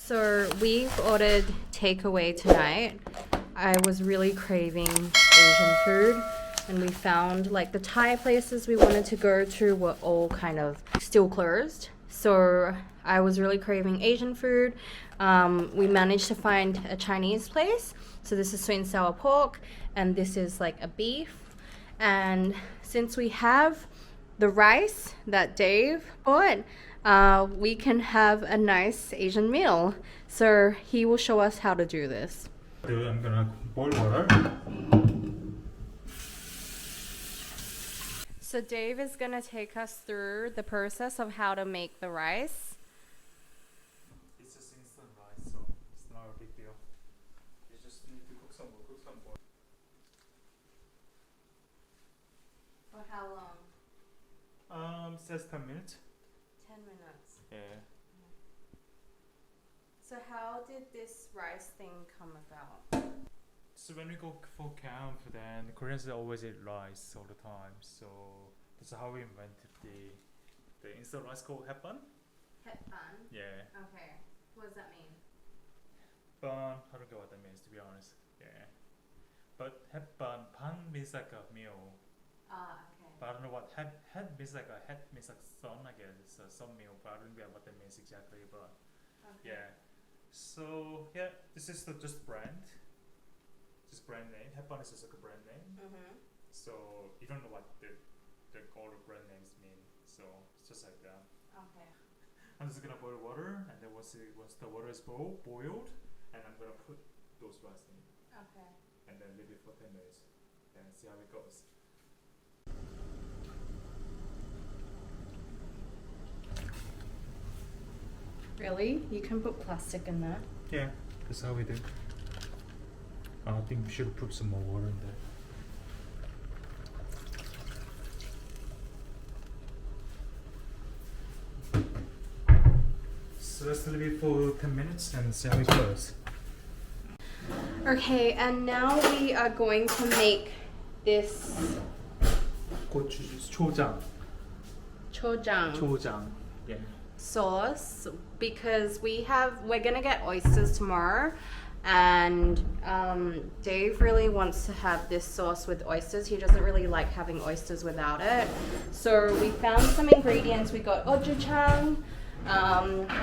So we've ordered takeaway tonight. I was really craving Asian food, and we found like the Thai places we wanted to go to were all kind of still closed. So I was really craving Asian food. We managed to find a Chinese place. So this is sweet and sour pork, and this is like a beef. And since we have the rice that Dave bought, we can have a nice Asian meal. So he will show us how to do this. I'm gonna boil water. So Dave is gonna take us through the process of how to make the rice. It's just instant rice, so it's not a big deal. You just need to cook some more. For how long? Says 10 minutes. 10 minutes. Yeah. So how did this rice thing come about? So when we go for camp, then Koreans always eat rice all the time. So that's how we invented the instant rice called 햇반. 햇반? Yeah. Okay. What does that mean? But I don't know what that means, to be honest. Yeah. But 햇반, pan means like a meal. Ah, okay. But I don't know what head means like a head means like sun, I guess. It's some meal, but I don't know what that means exactly. But Okay. yeah. So yeah, this is the just brand. Just brand name. 햇반 is just like a brand name. Mm-hmm. So you don't know what the all the brand names mean. So it's just like that. Okay. I'm just gonna boil water, and then once the water is boiled, and I'm gonna put those rice in, Okay. and then leave it for 10 minutes, and see how it goes. Really? You can put plastic in there? Yeah, that's how we do. I think we should put some more water in there. So let's leave it for 10 minutes and see how it goes. Okay, and now we are going to make this 초장. chojang Yeah. sauce because we're gonna get oysters tomorrow, and Dave really wants to have this sauce with oysters. He doesn't really like having oysters without it. So we found some ingredients. We got gochujang,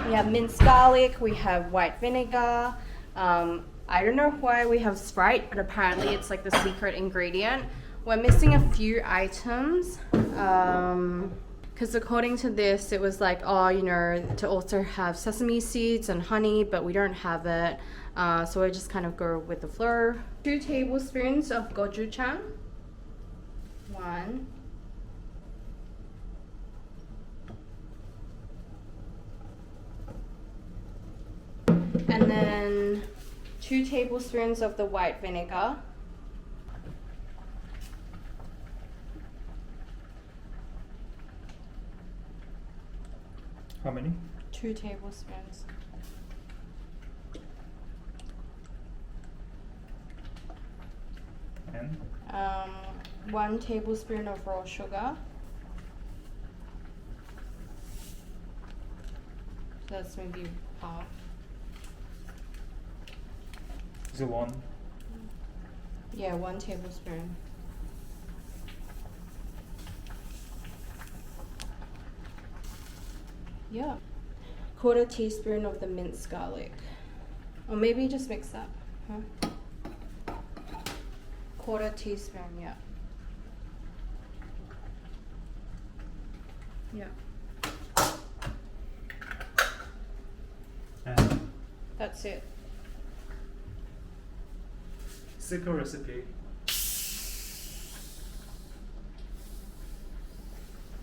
we have minced garlic, we have white vinegar. I don't know why we have Sprite, but apparently it's like the secret ingredient. We're missing a few items. Because according to this, it was like, oh, you know, to also have sesame seeds and honey, but we don't have it. So I just kind of go with the flow. 2 tablespoons of gochujang. 1. And then 2 tablespoons of the white vinegar. How many? 2 tablespoons. And 1 tablespoon of raw sugar. So that's maybe half. is it one? Yeah, 1 tablespoon. Yeah. 1/4 teaspoon of the minced garlic. Or maybe just mix that, huh? 1/4 teaspoon, yeah. Yeah. And That's it. secret recipe.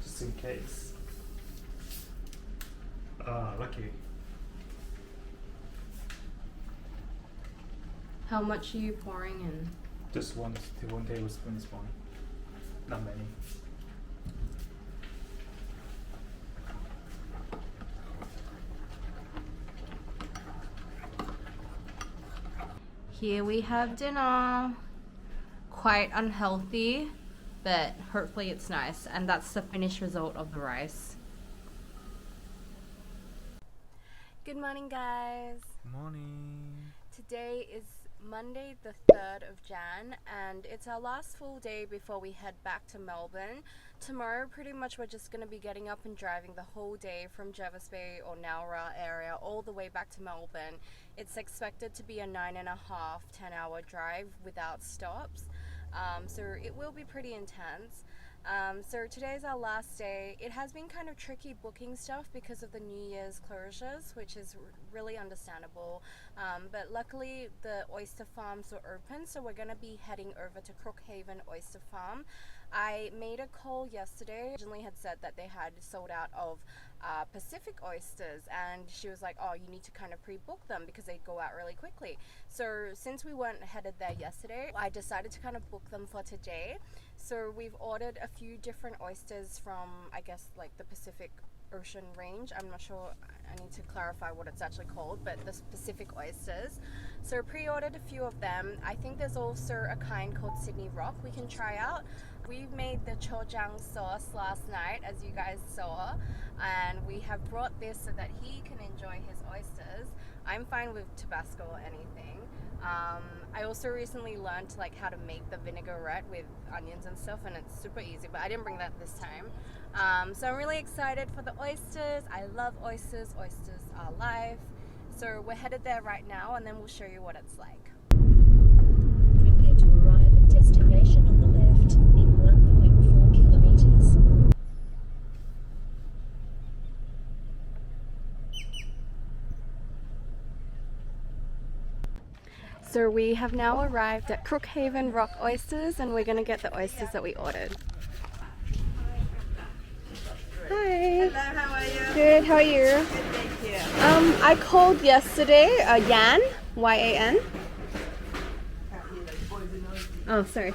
Just in case. Lucky. How much are you pouring in? Just one tablespoon is fine. Not many. Here we have dinner. Quite unhealthy, but hopefully it's nice. And that's the finished result of the rice. Good morning, guys. Morning. Today is Monday the 3rd of Jan and it's our last full day before we head back to Melbourne. Tomorrow pretty much we're just going to be getting up and driving the whole day from Jervis Bay or Nowra area all the way back to Melbourne. It's expected to be a 9.5, 10-hour drive without stops, so it will be pretty intense. So today's our last day. It has been kind of tricky booking stuff because of the New Year's closures, which is really understandable. But luckily the oyster farms were open, so we're going to be heading over to Crookhaven Oyster Farm. I made a call yesterday. Originally had said that they had sold out of Pacific oysters, and she was like, oh, you need to kind of pre-book them because they go out really quickly. So since we weren't headed there yesterday, I decided to kind of book them for today. So we've ordered a few different oysters from, I guess, like the Pacific Ocean range. I'm not sure, I need to clarify what it's actually called, but the Pacific oysters. So pre-ordered a few of them. I think there's also a kind called Sydney Rock we can try out. We made the chojang sauce last night, as you guys saw, and we have brought this so that he can enjoy his oysters. I'm fine with Tabasco or anything. I also recently learned like how to make the vinaigrette with onions and stuff, and it's super easy, but I didn't bring that this time. So I'm really excited for the oysters. I love oysters. Oysters are life. So we're headed there right now, and then we'll show you what it's like. Prepare to arrive at destination on the left in 1.4 kilometers. So we have now arrived at Crookhaven Rock Oysters, and we're going to get the oysters that we ordered. Hi. Hello, how are you? Good, how are you? Good, thank you. I called yesterday, Yan, Y-A-N. Oh, sorry.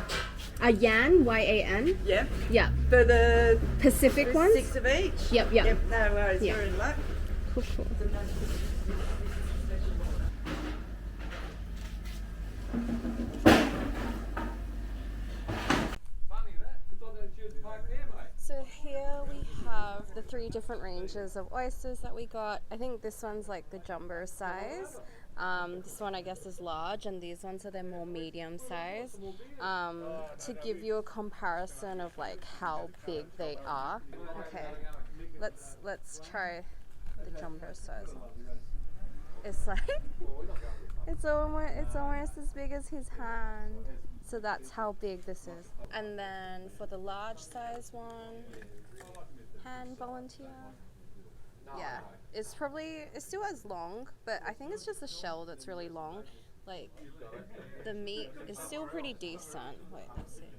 Yan, Y-A-N. Yeah. Yeah. For the Pacific ones? 6 of each? Yep, yep. Yep, no worries, Yeah. you're in luck. Cool, cool. So here we have the 3 different ranges of oysters that we got. I think this one's like the jumbo size. This one I guess is large, and these ones are the more medium size. To give you a comparison of like how big they are. Okay, let's try the jumbo size. It's like it's almost as big as his hand. So that's how big this is. And then for the large size one, hand volunteer. Yeah, it's still as long, but I think it's just the shell that's really long. Like the meat is still pretty decent. Wait, let's see.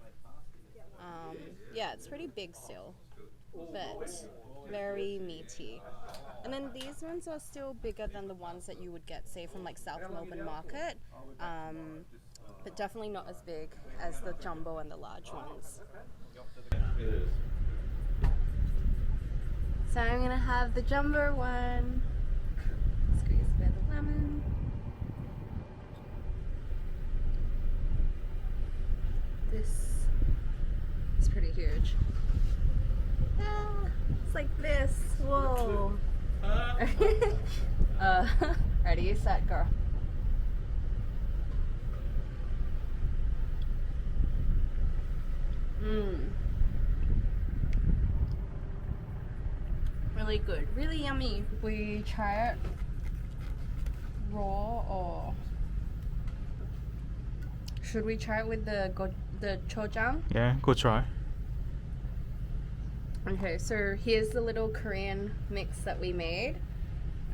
Yeah, it's pretty big still, but very meaty. And then these ones are still bigger than the ones that you would get, say, from like South Melbourne Market. But definitely not as big as the jumbo and the large ones. So I'm gonna have the jumbo one. Squeeze a bit of lemon. This is pretty huge. Ah, it's like this. Whoa. Ready, set, go. Really good, really yummy. We try it raw, or should we try it with the chojang? Yeah, go try. Okay, so here's the little Korean mix that we made,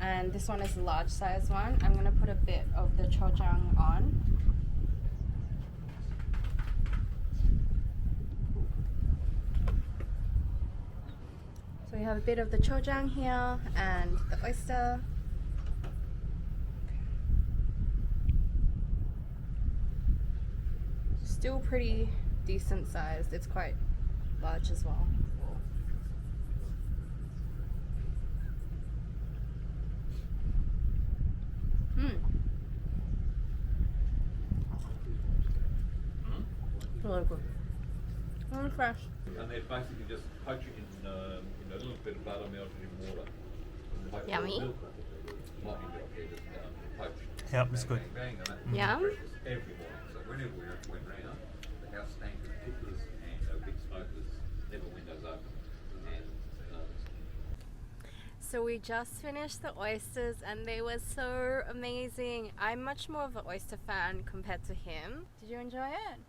and this one is the large size one. I'm gonna put a bit of the chojang on. So we have a bit of the chojang here and the oyster. Still pretty decent sized. It's quite large as well. Really good. Really fresh. And they basically just poach it in a little bit of butter melted in water. Yummy. Yep, it's good. Yum. So we just finished the oysters and they were so amazing. I'm much more of an oyster fan compared to him. Did you enjoy it?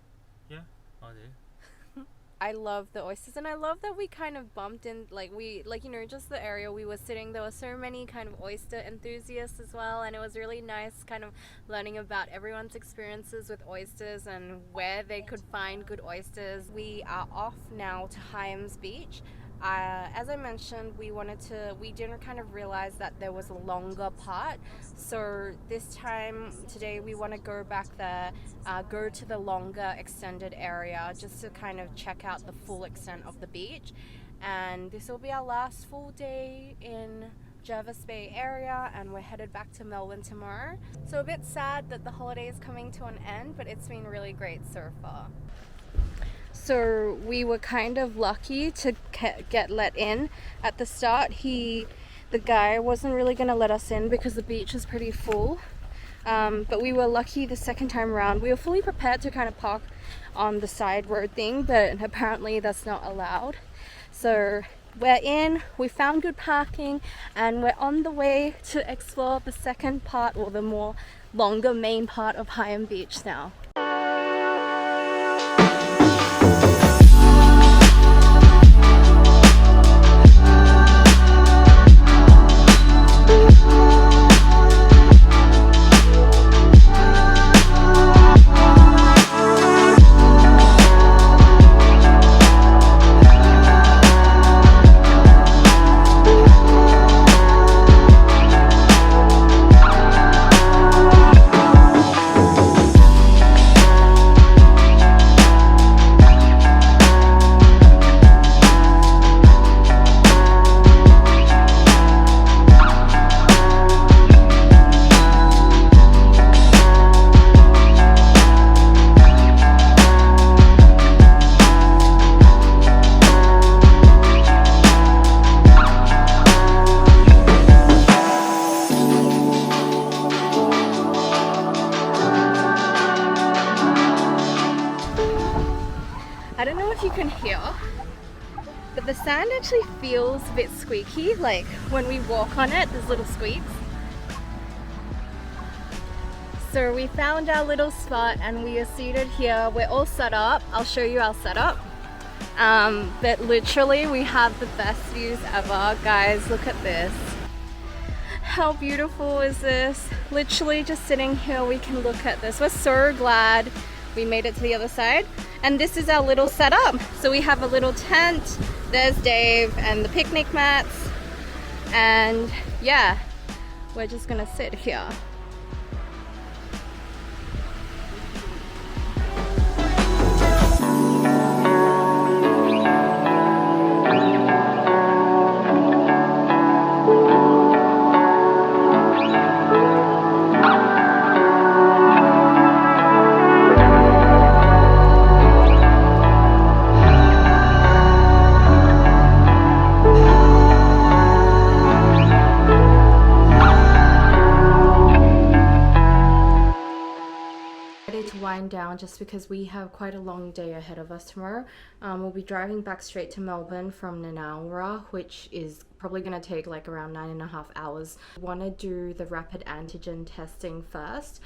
Yeah, I do. I love the oysters, and I love that we kind of bumped in, just the area we were sitting. There were so many kind of oyster enthusiasts as well, and it was really nice kind of learning about everyone's experiences with oysters and where they could find good oysters. We are off now to Hyams Beach. As I mentioned, we didn't kind of realize that there was a longer part. So this time, today, we want to go back there, go to the longer extended area just to kind of check out the full extent of the beach. And this will be our last full day in Jervis Bay area, and we're headed back to Melbourne tomorrow. So a bit sad that the holiday is coming to an end, but it's been really great so far. So we were kind of lucky to get let in at the start. The guy wasn't really going to let us in because the beach is pretty full. But we were lucky the second time around. We were fully prepared to kind of park on the side road thing, but apparently that's not allowed. So we're in, we found good parking, and we're on the way to explore the second part, or the more longer main part of Hyams Beach now. I don't know if you can hear, but the sand actually feels a bit squeaky, like when we walk on it, there's little squeaks. So we found our little spot and we are seated here. We're all set up. I'll show you our setup. But literally we have the best views ever. Guys, look at this. How beautiful is this? Literally just sitting here, we can look at this. We're so glad we made it to the other side. And this is our little setup. So we have a little tent, there's Dave and the picnic mats. And yeah, we're just gonna sit here. Down just because we have quite a long day ahead of us tomorrow. We'll be driving back straight to Melbourne from Nanawara, which is probably going to take like around 9.5 hours. We want to do the rapid antigen testing first,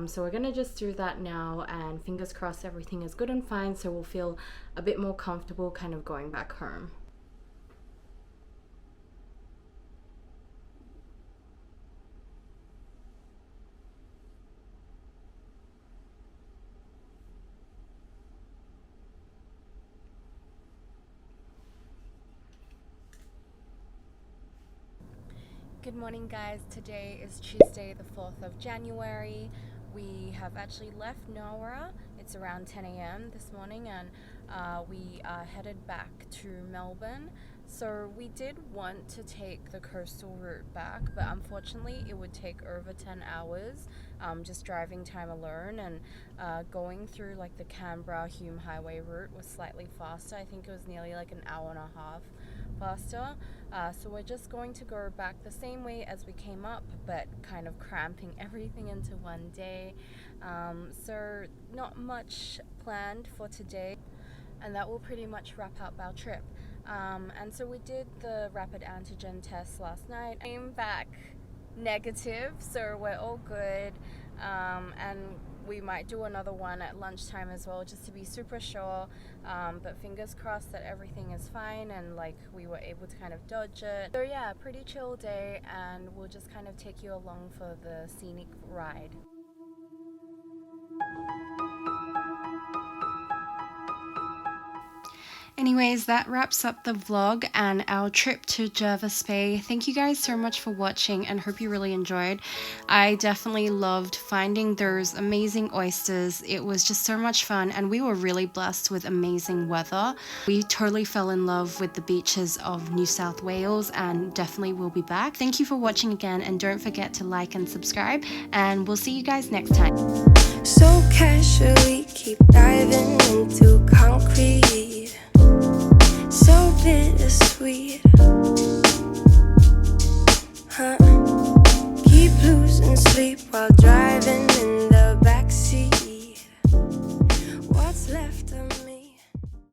so we're going to just do that now, and fingers crossed everything is good and fine, so we'll feel a bit more comfortable kind of going back home. Good morning guys, today is Tuesday the 4th of January. We have actually left Nowra. It's around 10 a.m. this morning, and we are headed back to Melbourne. So we did want to take the coastal route back, but unfortunately it would take over 10 hours just driving time alone, and going through like the Canberra Hume Highway route was slightly faster. I think it was nearly like an hour and a half faster. So we're just going to go back the same way as we came up, but kind of cramping everything into one day. So not much planned for today, and that will pretty much wrap up our trip. And so we did the rapid antigen test last night. Came back negative, so we're all good. And we might do another one at lunchtime as well, just to be super sure. But fingers crossed that everything is fine and like we were able to kind of dodge it. So yeah, pretty chill day, and we'll just kind of take you along for the scenic ride. Anyways, that wraps up the vlog and our trip to Jervis Bay. Thank you guys so much for watching and hope you really enjoyed. I definitely loved finding those amazing oysters. It was just so much fun, and we were really blessed with amazing weather. We totally fell in love with the beaches of New South Wales and definitely will be back. Thank you for watching again, and don't forget to like and subscribe, and we'll see you guys next time. So casually keep diving into concrete, so bittersweet, huh? Keep losing sleep while driving.